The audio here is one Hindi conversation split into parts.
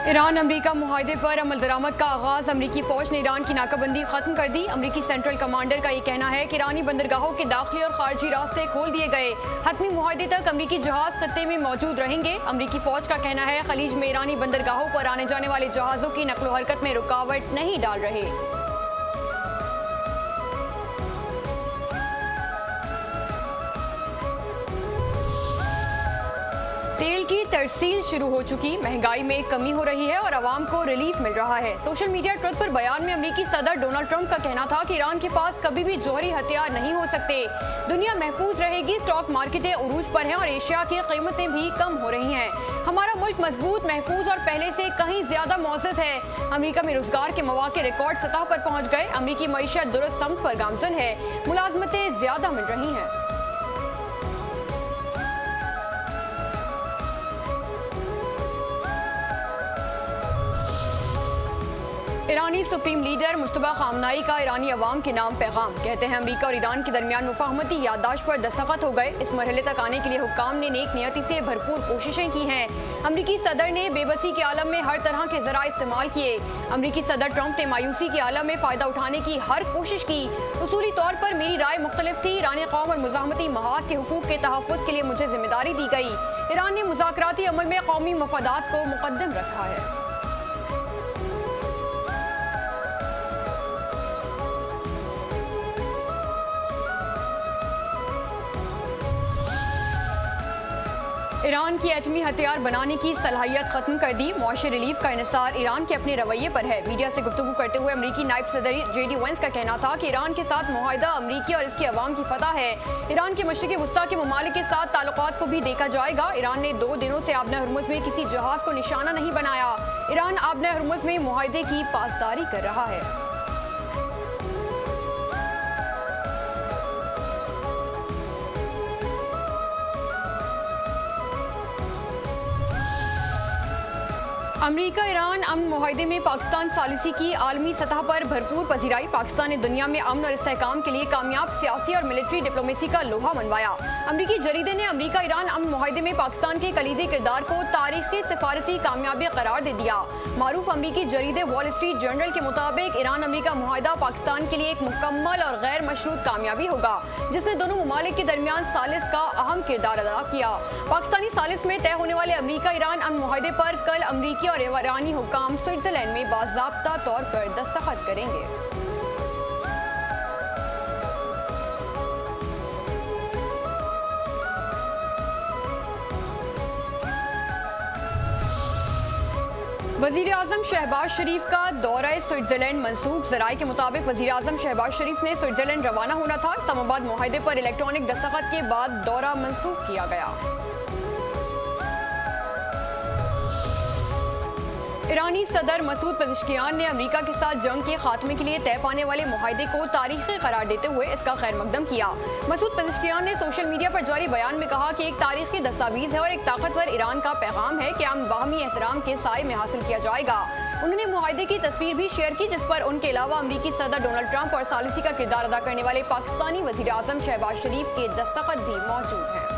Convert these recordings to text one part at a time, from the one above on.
ईरान अमरीका मुआहदे पर अमल दरामद का आगाज। अमरीकी फौज ने ईरान की नाकाबंदी खत्म कर दी। अमरीकी सेंट्रल कमांडर का ये कहना है कि ईरानी बंदरगाहों के दाखिली और खारजी रास्ते खोल दिए गए। हतमी मुआहदे तक अमरीकी जहाज खत्ते में मौजूद रहेंगे। अमरीकी फौज का कहना है खलीज में ईरानी बंदरगाहों पर आने जाने वाले जहाजों की नकलो हरकत में रुकावट नहीं डाल रहे। तेल की तरसील शुरू हो चुकी, महंगाई में कमी हो रही है और आवाम को रिलीफ मिल रहा है। सोशल मीडिया ट्रुथ पर बयान में अमरीकी सदर डोनाल्ड ट्रंप का कहना था कि ईरान के पास कभी भी जौहरी हथियार नहीं हो सकते। दुनिया महफूज रहेगी, स्टॉक मार्केटें उरूज पर हैं और एशिया की कीमतें भी कम हो रही हैं। हमारा मुल्क मजबूत, महफूज और पहले से कहीं ज्यादा मौजूद है। अमरीका में रोजगार के मौके रिकॉर्ड सतह पर पहुंच गए। अमरीकी मईशत दुरुस्त समत पर गामजन है, मुलाजमतें ज्यादा मिल रही हैं। ईरानी सुप्रीम लीडर मुश्तबा खामनाई का ईरानी अवाम के नाम पैगाम। कहते हैं अमरीका और ईरान के दरमियान मुफाहमती याददाश्त पर दस्तखत हो गए। इस मरहले तक आने के लिए हुक्काम ने नेक नियति से भरपूर कोशिशें की हैं। अमरीकी सदर ने बेबसी के आलम में हर तरह के जरा इस्तेमाल किए। अमरीकी सदर ट्रंप ने मायूसी के आलम में फ़ायदा उठाने की हर कोशिश की। उसूली तौर पर मेरी राय मुख्तलिफ थी। ईरानी कौम और मुज़ाहमती महाज के हुकूक के तहफ़्फ़ुज़ के लिए मुझे जिम्मेदारी दी गई। ईरान ने मुज़ाकराती अमल में कौमी मफादात को मुक़द्दम रखा है। ईरान की एटमी हथियार बनाने की सलाहियत खत्म कर दी। मुआशी रिलीफ का इन्हिसार ईरान के अपने रवैये पर है। मीडिया से गुफ्तगू करते हुए अमरीकी नायब सदर JD Vance का कहना था कि ईरान के साथ मुआहिदा अमरीकी और इसके अवाम की फतह है। ईरान के मशरिकी वस्ता के ममालिक के साथ ताल्लुकात को भी देखा जाएगा। ईरान ने 2 दिनों से आबना हरमुज़ में किसी जहाज को निशाना नहीं बनाया। ईरान आबना हरमुज़ में मुआहिदे की पासदारी कर रहा है। अमरीका ईरान अमन मुआहदे में पाकिस्तान सालिसी की आलमी सतह पर भरपूर पजीराई। पाकिस्तान ने दुनिया में अमन और इस्तेहकाम के लिए कामयाब सियासी और मिलिट्री डिप्लोमेसी का लोहा मनवाया। अमरीकी जरीदे ने अमरीका ईरान अमन मुआहदे में पाकिस्तान के कलीदी किरदार को तारीखी सिफारती कामयाबी करार दे दिया। मारूफ अमरीकी जरीदे वॉल स्ट्रीट जर्नल के मुताबिक ईरान अमरीका मुआहदा पाकिस्तान के लिए एक मुकम्मल और गैर मशरूत कामयाबी होगा, जिसने दोनों ममालिक के दरमियान सालिस का अहम किरदार अदा किया। पाकिस्तानी सालिस में तय होने वाले अमरीका ईरान अमन मुआहदे पर कल अमरीकी और ईरानी हुक्काम स्विट्जरलैंड में बाज़ाब्ता तौर पर दस्तखत करेंगे। वज़ीर आज़म शहबाज शरीफ का दौरा स्विट्जरलैंड मनसूख। ज़राए के मुताबिक वज़ीर आज़म शहबाज शरीफ ने स्विट्जरलैंड रवाना होना था। इस्लामाबाद मुआहदे पर इलेक्ट्रॉनिक दस्तखत के बाद दौरा मनसूख किया गया। ईरानी सदर मसूद पेज़ेश्कियान ने अमरीका के साथ जंग के खात्मे के लिए तय पाने वाले मुआहदे को तारीखी करार देते हुए इसका खैर मकदम किया। मसूद पेज़ेश्कियान ने सोशल मीडिया पर जारी बयान में कहा कि एक तारीखी दस्तावेज है और एक ताकतवर ईरान का पैगाम है कि अमन बाहमी एहतराम के साए में हासिल किया जाएगा। उन्होंने मुआहदे की तस्वीर भी शेयर की, जिस पर उनके अलावा अमरीकी सदर डोनाल्ड ट्रंप और सालिसी का किरदार अदा करने वाले पाकिस्तानी वज़ीर आज़म शहबाज शरीफ के दस्तखत भी मौजूद हैं।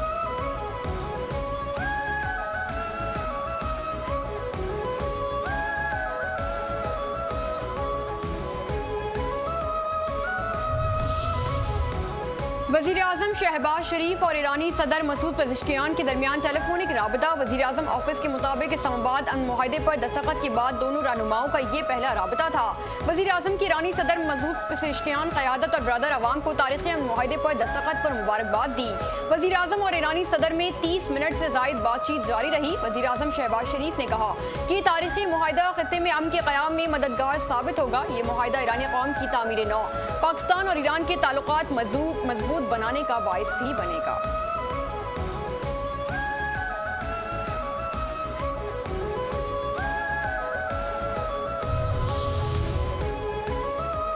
वज़ीर आज़म शहबाज शरीफ और ईरानी सदर मसूद पेज़ेश्कियान के दरमियान टेलीफोनिक राबता। वज़ीर आज़म ऑफिस के मुताबिक इस्लामाबाद अमन मुआहदे पर दस्तखत के बाद दोनों रहनुमाओं का ये पहला राबता था। वज़ीर आज़म की ईरानी सदर मसूद पेज़ेश्कियान क़यादत और बरदर अवाम को तारीख़ी अमन मुआहदे पर दस्तखत पर मुबारकबाद दी। वज़ीर आज़म और ईरानी सदर में 30 मिनट से ज़ायद बातचीत जारी रही। वज़ीर आज़म शहबाज शरीफ ने कहा कि तारीख़ी मुआहदा ख़ित्ते में अमन के क़याम में मददगार साबित होगा। ये मुआहदा ईरानी कौम की तामीर नौ, पाकिस्तान और ईरान के ताल्लुकात मजबूत बनाने का बाइस भी बनेगा।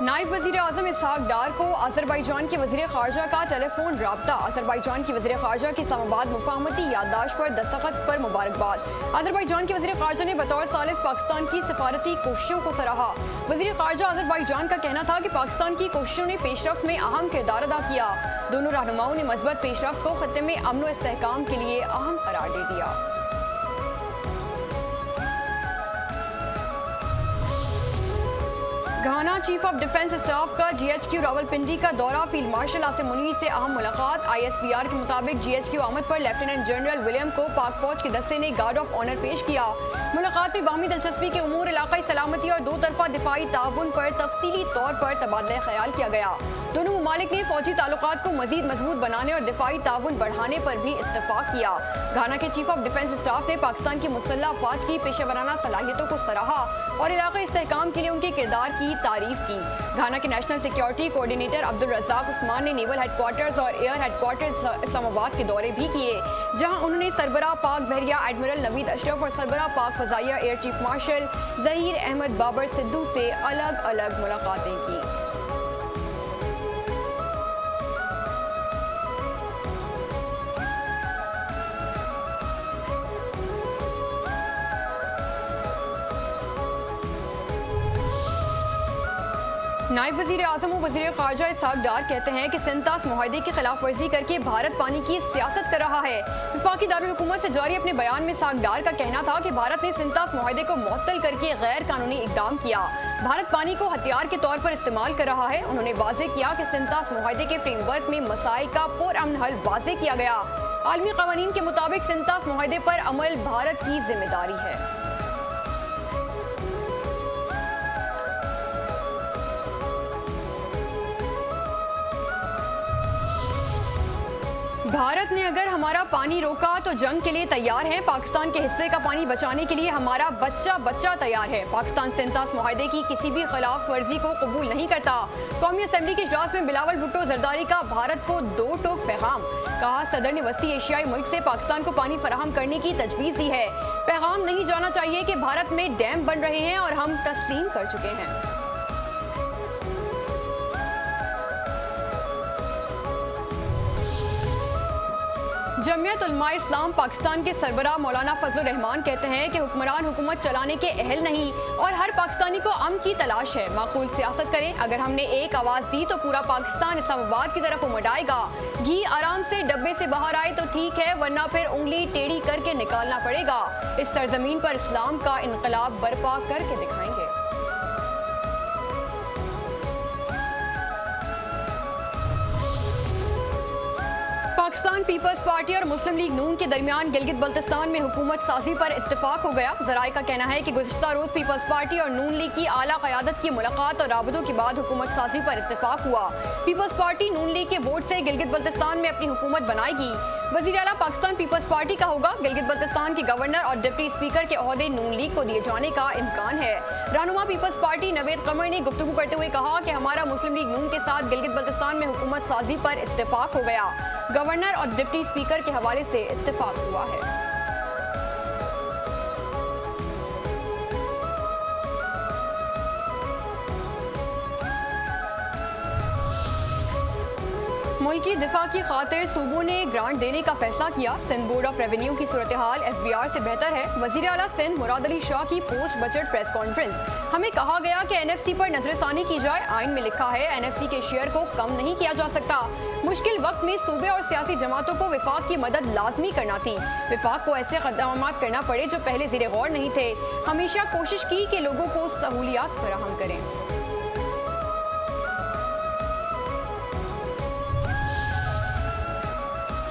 नायब वज़ीर आज़म इसहाक डार को अज़रबैजान के वज़ीर ख़ारजा का टेलीफोन राब्ता। अज़रबैजान की वज़ीर ख़ारजा की इस्लामाबाद मुफाहमती याददाश्त पर दस्तखत पर मुबारकबाद। अज़रबैजान के वज़ीर ख़ारजा ने बतौर सालिस पाकिस्तान की सिफारती कोशिशों को सराहा। वज़ीर ख़ारजा अज़रबैजान का कहना था कि पाकिस्तान की कोशिशों ने पेशरफ्त में अहम किरदार अदा किया। दोनों रहनुमाओं ने मज़बूत पेशरफ्त को ख़त्ते में अमन व इस्तेहकाम के लिए अहम करार दे दिया। घाना चीफ ऑफ डिफेंस स्टाफ का जीएचक्यू रावलपिंडी का दौरा, फील्ड मार्शल आसिम मुनीर से अहम मुलाकात। आईएसपीआर के मुताबिक जीएचक्यू आमद पर लेफ्टिनेंट जनरल विलियम को पाक फौज के दस्ते ने गार्ड ऑफ ऑनर पेश किया। मुलाकात में बाहमी दिलचस्पी के उमूर, इलाकाई सलामती और दो तरफा दिफाई ताउन पर तफसीली तौर पर तबादला ख्याल किया गया। दोनों ममालिक ने फौजी ताल्लुकात को मजीद मजबूत बनाने और दिफाई ताउन बढ़ाने पर भी इत्तफाक किया। घाना के चीफ ऑफ डिफेंस स्टाफ ने पाकिस्तान की मुसल्लह अफवाज की पेशेवराना सलाहियतों को सराहा और इलाकाई इस्तेहकाम के लिए उनके किरदार की तारीफ की। घाना के national security coordinator Abdul Razak Usman ने नेवल हेडक्वार्टर्स और एयर हेडक्वार्टर्स इस्लामाबाद के दौरे भी किए, जहां उन्होंने सरबराह पाक बहरिया एडमिरल नवीद अशरफ और सरबराह पाक फजाइया air chief marshal Zaheer Ahmed Babar Sidhu से अलग अलग मुलाकातें की। नायब वज़ीर आज़म और वज़ीर ख़ारजा इसहाक़ डार कहते हैं कि सिंतास मुआहदे की खिलाफ वर्जी करके भारत पानी की सियासत कर रहा है। वफाकी दारुल हुकूमत से जारी अपने बयान में इसहाक़ डार का कहना था कि भारत ने सिंतास मुआहदे को मुअत्तल करके गैर कानूनी इक़दाम किया। भारत पानी को हथियार के तौर पर इस्तेमाल कर रहा है। उन्होंने वाज़े किया कि सिंतास मुआहदे के फ्रेमवर्क में मसाइल का पुरअमन हल वाज़े किया गया। आलमी क़वानीन के मुताबिक सिंतास मुआहदे पर अमल भारत की जिम्मेदारी है। भारत ने अगर हमारा पानी रोका तो जंग के लिए तैयार है। पाकिस्तान के हिस्से का पानी बचाने के लिए हमारा बच्चा बच्चा तैयार है। पाकिस्तान सिंतास मुआहदे की किसी भी खिलाफ वर्जी को कबूल नहीं करता। कौमी असम्बली के इजलास में बिलावल भुट्टो जरदारी का भारत को दो टोक पैगाम। कहा, सदर ने वस्ती एशियाई मुल्क से पाकिस्तान को पानी फराहम करने की तजवीज़ दी है। पैगाम नहीं जाना चाहिए कि भारत में डैम बन रहे हैं और हम तस्लीम कर चुके हैं। जमियत उलमा इस्लाम पाकिस्तान के सरबराह मौलाना फजलुर रहमान कहते हैं कि हुक्मरान हुकूमत चलाने के अहल नहीं और हर पाकिस्तानी को अमन की तलाश है। माकूल सियासत करें। अगर हमने एक आवाज़ दी तो पूरा पाकिस्तान इस्लामाबाद की तरफ उमड़ आएगा। घी आराम से डब्बे से बाहर आए तो ठीक है, वरना फिर उंगली टेढ़ी करके निकालना पड़ेगा। इस सरजमीन पर इस्लाम का इनकलाब बर्पा करके दिखाएंगे। पाकिस्तान पीपल्स पार्टी और मुस्लिम लीग नून के दरमियान गिलगित बल्तिस्तान में हुकूमत साजी पर इत्तेफाक हो गया। ज़राए का कहना है कि गुज़िश्ता रोज़ पीपल्स पार्टी और नून लीग की आला क़यादत की मुलाकात और राबतों के बाद हुकूमत साजी पर इत्तेफाक हुआ। पीपल्स पार्टी नून लीग के वोट से गिलगित बल्तिस्तान में अपनी हुकूमत बनाएगी। वज़ीर आला पाकिस्तान पीपल्स पार्टी का होगा। गिलगित बल्तिस्तान के गवर्नर और डिप्टी स्पीकर के ओहदे नून लीग को दिए जाने का इम्कान है। रहनुमा पीपल्स पार्टी नवेद कमर ने गुफ्तगू करते हुए कहा कि हमारा मुस्लिम लीग नून के साथ गिलगित बल्तिस्तान में हुकूमत साजी पर इत्तेफाक हो गया। गवर्नर और डिप्टी स्पीकर के हवाले से इत्तेफाक हुआ है। मुल्की दिफा की खातिर सूबों ने ग्रांट देने का फैसला किया। सिंध बोर्ड ऑफ रेवेन्यू की सूरत हाल FBR से बेहतर है। वज़ीर आला सिंध मुराद अली शाह की पोस्ट बजट प्रेस कॉन्फ्रेंस। हमें कहा गया कि NFC पर नजरसानी की जाए। आइन में लिखा है NFC के शेयर को कम नहीं किया जा सकता। मुश्किल वक्त में सूबे और सियासी जमातों को विफाक की मदद लाजमी करना थी। विफाक को ऐसे इक़दामात करना पड़े जो पहले ज़ेरे गौर नहीं थे। हमेशा कोशिश की कि लोगों को सहूलियात फराहम करें।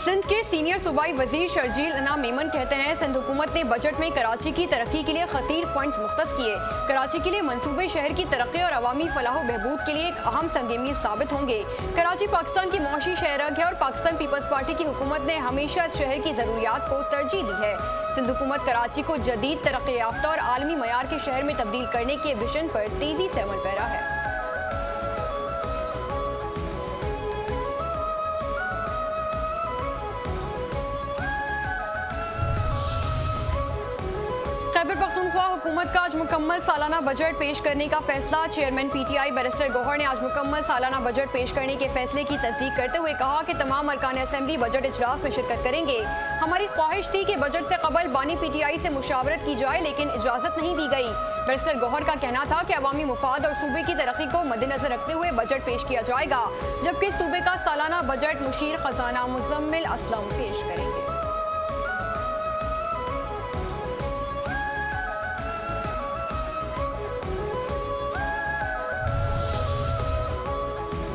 सिंध के सीनियर सूबाई वजीर शर्जील अना मेमन कहते हैं, सिंध हुकूमत ने बजट में कराची की तरक्की के लिए खतीर फंड्स मुख्तस किए। कराची के लिए मंसूबे शहर की तरक्की और अवामी फलाह बहबूद के लिए एक अहम संगीमीज़ साबित होंगे। कराची पाकिस्तान की मुआशी शहरक है और पाकिस्तान पीपल्स पार्टी की हुकूमत ने हमेशा इस शहर की ज़रूरियात को तरजीह दी है। सिंध हुकूमत कराची को जदीद तरक्की याफ्ता और आलमी मयार के शहर में तब्दील करने के विजन पर तेजी से अमल पैरा है। खैबर पख्तूनख्वा हुकूमत का आज मुकम्मल सालाना बजट पेश करने का फैसला। चेयरमैन PTI बैरिस्टर गौहर ने आज मुकम्मल सालाना बजट पेश करने के फैसले की तस्दीक करते हुए कहा कि तमाम अरकान असेंबली बजट इजलास में शिरकत करेंगे। हमारी ख्वाहिश थी कि बजट से कबल बानी PTI से मुशावरत की जाए, लेकिन इजाज़त नहीं दी गई। बैरिस्टर गौहर का कहना था कि अवामी मुफाद और सूबे की तरक्की को मद्देनजर रखते हुए बजट पेश किया जाएगा, जबकि सूबे का सालाना बजट मुशीर खजाना मुजम्मिल असलम पेश करेंगे।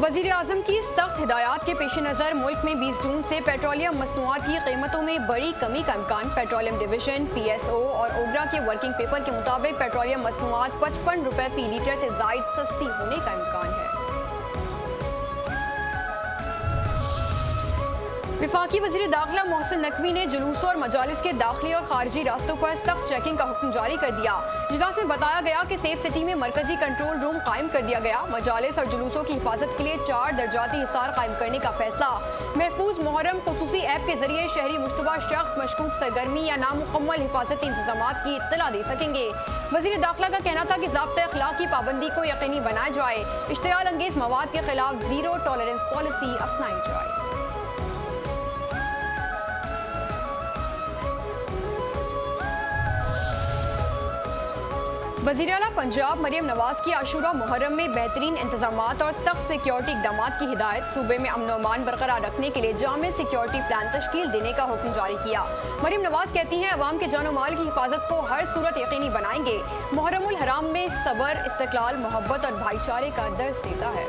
वज़ीर आज़म की सख्त हिदायत के पेश नज़र मुल्क में 20 जून से पेट्रोलियम मसनूआत की कीमतों में बड़ी कमी का इम्कान। पेट्रोलियम डिवीजन PSO और ओगरा के वर्किंग पेपर के मुताबिक पेट्रोलियम मसनूआत 55 रुपये फी लीटर से जायद सस्ती होने का इम्कान है। विफाकी वज़ीर दाखिला मोहसिन नकवी ने जुलूसों और मजालिस के दाखिली और खारजी रास्तों पर सख्त चेकिंग का हुक्म जारी कर दिया। इजलास में बताया गया कि सेफ सिटी में मरकजी कंट्रोल रूम कायम कर दिया गया। मजालिस और जुलूसों की हिफाजत के लिए 4 दर्जाती हिसार कायम करने का फैसला। महफूज मुहर्रम खुसूसी ऐप के जरिए शहरी मुश्तबा शख्स मशकूक सरगर्मी या नामुकम्मल हिफाजती इंतजाम की इत्तला दे सकेंगे। वज़ीर दाखिला का कहना था कि ज़ाब्ते अखलाक की पाबंदी को यकीनी बनाया जाए। इश्तियाल अंगेज मवाद के खिलाफ जीरो टॉलरेंस पॉलिसी अपनाई जाए। वज़ीर आला पंजाब मरियम नवाज की आशूरा मुहर्रम में बेहतरीन इंतजामात और सख्त सिक्योरिटी इकदाम की हिदायत। सूबे में अमन अमान बरकरार रखने के लिए जामे सिक्योरिटी प्लान तश्कील देने का हुक्म जारी किया। मरियम नवाज कहती हैं अवाम के जान माल की हिफाजत को हर सूरत यकीनी बनाएंगे। मुहर्रमुल हराम में सबर, इस्तक़लाल, मोहब्बत और भाईचारे का दर्स देता है।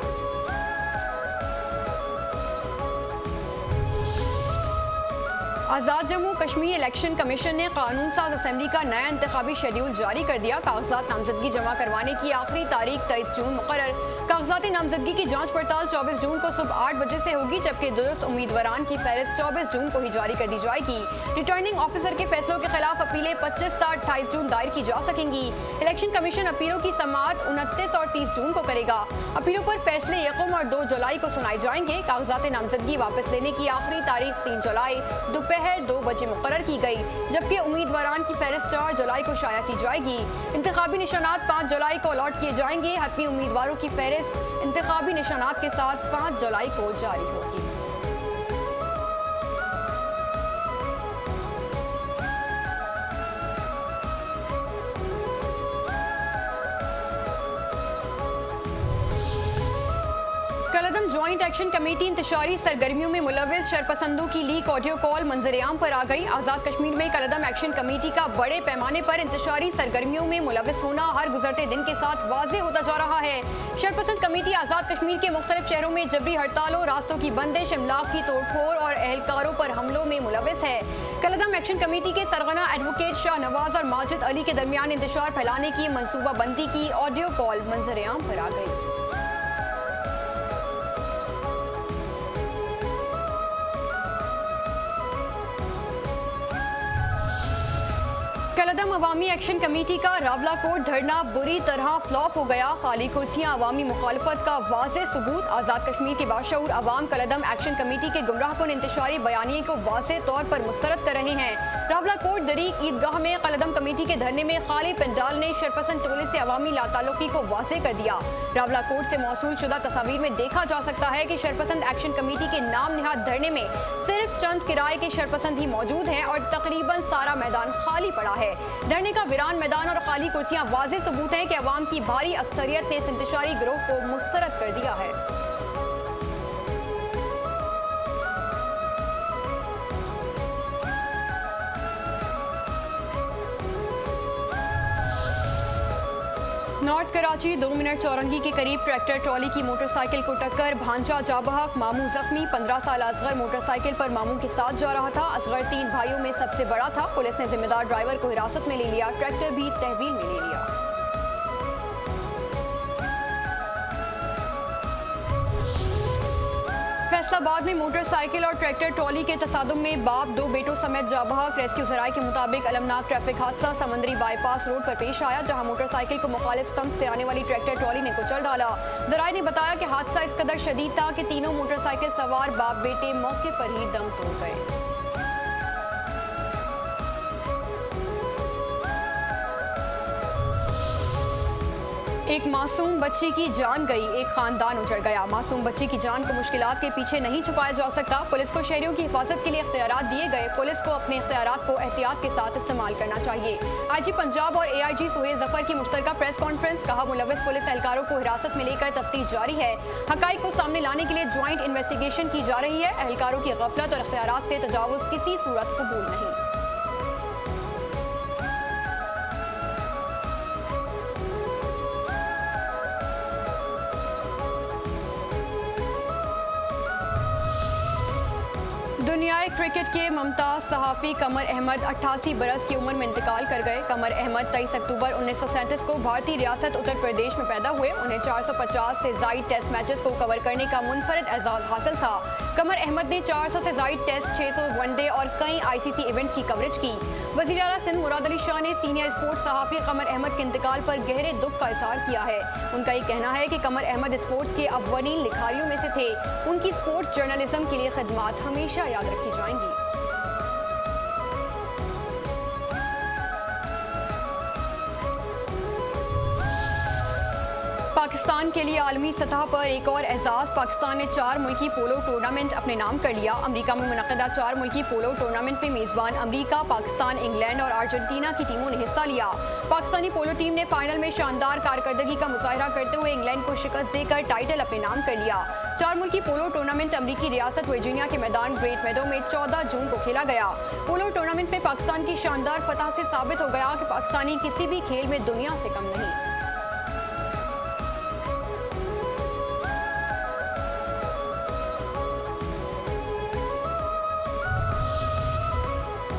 आज़ाद जम्मू कश्मीर इलेक्शन कमीशन ने कानून साज असम्बली का नया इंतखाबी शेड्यूल जारी कर दिया। कागजात नामजदगी जमा करवाने की आखिरी तारीख 23 जून मुकर्रर। कागजात नामजदगी की जांच पड़ताल 24 जून को सुबह 8 बजे से होगी, जबकि दुरुस्त उम्मीदवारान की फहरिस्त 24 जून को ही जारी कर दी जाएगी। रिटर्निंग ऑफिसर के फैसलों के खिलाफ अपीलें 25 से 28 जून दायर की जा सकेंगी। इलेक्शन कमीशन अपीलों की समाअत 29 और 30 जून को करेगा। अपीलों पर फैसले 1 और 2 जुलाई को सुनाए जाएंगे। कागजात नामजदगी वापस लेने की आखिरी तारीख 3 जुलाई दोपहर 2 बजे मुकर्रर की गई, जबकि उम्मीदवारान की फहरिस्त 4 जुलाई को शाया की जाएगी। इंतखाबी निशानात 5 जुलाई को अलॉट किए जाएंगे। हतमी उम्मीदवारों की फहरिस्त इंतखाबी निशानात के साथ 5 जुलाई को जारी होगी। कलअदम जॉइंट एक्शन कमेटी इंतशारी सरगर्मियों में मुलविस शरपसंदों की लीक ऑडियो कॉल मंजरेआम पर आ गई। आज़ाद कश्मीर में कलअदम एक्शन कमेटी का बड़े पैमाने पर इंतशारी सरगर्मियों में मुलविस होना हर गुजरते दिन के साथ वाज़ेह होता जा रहा है। शरपसंद कमेटी आज़ाद कश्मीर के मुख्तलिफ शहरों में जबरी हड़तालों, रास्तों की बंदिश, इमलाक की तोड़फोड़ और एहलकारों पर हमलों में मुलविस है। कलअदम एक्शन कमेटी के सरगना एडवोकेट शाह नवाज और माजिद अली के दरमियान इंतशार फैलाने की मनसूबाबंदी की ऑडियो कॉल मंजरेआम पर आ गई। कलअदम अवामी एक्शन कमेटी का रावलाकोट धरना बुरी तरह फ्लॉप हो गया। खाली कुर्सियां अवामी मुखालफत का वाज़ेह सबूत। आज़ाद कश्मीर के बाशऊर अवाम कलअदम एक्शन कमेटी के गुमराहकुन इंतशारी बयानिए को वाज़ेह तौर पर मुस्तरद कर रहे हैं। रावलाकोट दरीक ईदगाह में कलअदम कमेटी के धरने में खाली पंडाल ने शरपसंद टोले से अवामी लाताल्लुकी को वाज़ेह कर दिया। रावलाकोट से मौसूल शुदा तस्वीर में देखा जा सकता है कि शरपसंद एक्शन कमेटी के नाम निहाद धरने में सिर्फ चंद किराए के शरपसंद ही मौजूद हैं और तकरीबन सारा मैदान खाली पड़ा है। धरने का वीरान मैदान और खाली कुर्सियां वाज़ेह सबूत हैं कि अवाम की भारी अक्सरियत ने इस इंतशारी गिरोह को मुस्तरद कर दिया है। नॉर्थ कराची 2 मिनट चौरंगी के करीब ट्रैक्टर ट्रॉली की मोटरसाइकिल को टक्कर, भांजा जाबहक, मामू जख्मी। 15 साल असगर मोटरसाइकिल पर मामू के साथ जा रहा था। असगर 3 भाइयों में सबसे बड़ा था। पुलिस ने जिम्मेदार ड्राइवर को हिरासत में ले लिया। ट्रैक्टर भी तहवील में ले लिया। फैसलाबाद में मोटरसाइकिल और ट्रैक्टर ट्रॉली के तसादुम में बाप 2 बेटों समेत जाबहक। रेस्क्यू जराये के मुताबिक अलमनाक ट्रैफिक हादसा समंदरी बाईपास रोड पर पेश आया, जहां मोटरसाइकिल को मुखालिफ संग से आने वाली ट्रैक्टर ट्रॉली ने कुचल डाला। जराये ने बताया कि हादसा इस कदर शदीद था कि तीनों मोटरसाइकिल सवार बाप बेटे मौके पर ही दम तोड़ गए। एक मासूम बच्ची की जान गई, एक खानदान उजड़ गया। मासूम बच्ची की जान को मुश्किलात के पीछे नहीं छुपाया जा सकता। पुलिस को शहरियों की हिफाजत के लिए इख्तियारात दिए गए। पुलिस को अपने इख्तियारात को एहतियात के साथ इस्तेमाल करना चाहिए। IG पंजाब और AIG सुहेल जफर की मुश्तरका प्रेस कॉन्फ्रेंस। कहा, मुलविस पुलिस एहलकारों को हिरासत में लेकर तफ्तीश जारी है। हकाइक को सामने लाने के लिए ज्वाइंट इन्वेस्टिगेशन की जा रही है। एहलकारों की गफलत और इख्तियारात से तजावुज किसी सूरत कबूल नहीं। दुनियाई क्रिकेट के मुमताज सहाफ़ी कमर अहमद 88 बरस की उम्र में इंतकाल कर गए। कमर अहमद 23 अक्टूबर 1937 को भारतीय रियासत उत्तर प्रदेश में पैदा हुए। उन्हें 450 से ज़ायद टेस्ट मैचेस को कवर करने का मुनफरद एजाज़ हासिल था। कमर अहमद ने 400 से ज़ायद टेस्ट, 600 वनडे और कई ICC इवेंट्स की कवरेज की। वज़ीर आला सिंध मुराद अली शाह ने सीनियर स्पोर्ट्स सहाफ़ी कमर अहमद के इंतकाल पर गहरे दुख का इज़हार किया है। उनका ये कहना है कि कमर अहमद स्पोर्ट्स के अव्वलीन लिखारियों में से थे। उनकी स्पोर्ट्स जर्नलिज्म के लिए खिदमत हमेशा याद रखी जाएंगी। पाकिस्तान के लिए आलमी सतह पर एक और एजाज़। पाकिस्तान ने 4 मुल्की पोलो टूर्नामेंट अपने नाम कर लिया। अमेरिका में मुनक़दा 4 मुल्की पोलो टूर्नामेंट में मेज़बान अमेरिका, पाकिस्तान, इंग्लैंड और अर्जेंटीना की टीमों ने हिस्सा लिया। पाकिस्तानी पोलो टीम ने फाइनल में शानदार कारकर्दगी का मुजाहरा करते हुए इंग्लैंड को शिकस्त देकर टाइटल अपने नाम कर लिया। 4 मुल्की पोलो टूर्नामेंट अमेरिकी रियासत वर्जीनिया के मैदान ग्रेट मेडो में 14 जून को खेला गया। पोलो टूर्नामेंट में पाकिस्तान की शानदार फतह से साबित हो गया कि पाकिस्तानी किसी भी खेल में दुनिया से कम नहीं।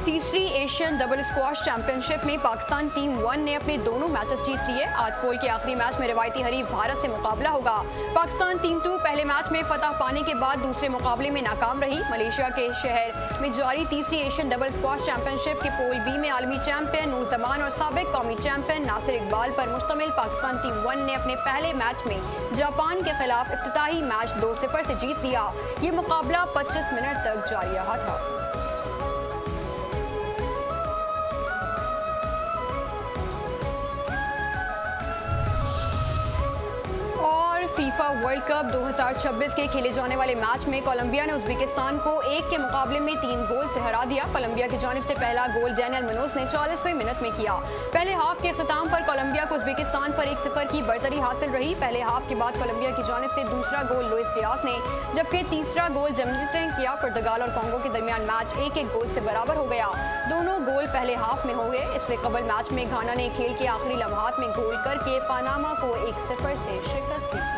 तीसरी एशियन डबल स्क्वाश चैंपियनशिप में पाकिस्तान टीम 1 ने अपने दोनों मैचेस जीत लिए। आज पोल के आखिरी मैच में रिवायती हरीफ भारत से मुकाबला होगा। पाकिस्तान टीम 2 पहले मैच में फतह पाने के बाद दूसरे मुकाबले में नाकाम रही। मलेशिया के शहर में जारी तीसरी एशियन डबल स्क्वाश चैंपियनशिप के पोल बी में आलमी चैंपियन नूर जमान और साबिक कौमी चैंपियन नासिर इकबाल पर मुश्तमिल पाकिस्तान टीम 1 ने अपने पहले मैच में जापान के खिलाफ इफ्तिताही मैच 2-0 से जीत लिया। ये मुकाबला 25 मिनट तक जारी रहा था। फीफा वर्ल्ड कप 2026 के खेले जाने वाले मैच में कोलंबिया ने उज़्बेकिस्तान को 1 के मुकाबले में 3 गोल से हरा दिया। कोलंबिया की जानिब से पहला गोल डैनियल मुनोज ने 40वें मिनट में किया। पहले हाफ के अख्ताम पर कोलंबिया को उज़्बेकिस्तान पर 1-0 की बढ़तरी हासिल रही। पहले हाफ के बाद कोलंबिया की जानिब से दूसरा गोल लुइस डियाज ने, जबकि तीसरा गोल जमनीटे ने किया। पुर्तगाल और कांगो के दरमियान मैच 1-1 गोल से बराबर हो गया। दोनों गोल पहले हाफ में हो गए। इससे कबल मैच में घाना ने खेल के आखिरी लम्हात में गोल करके पनामा को 1-0 से शिकस्त दी।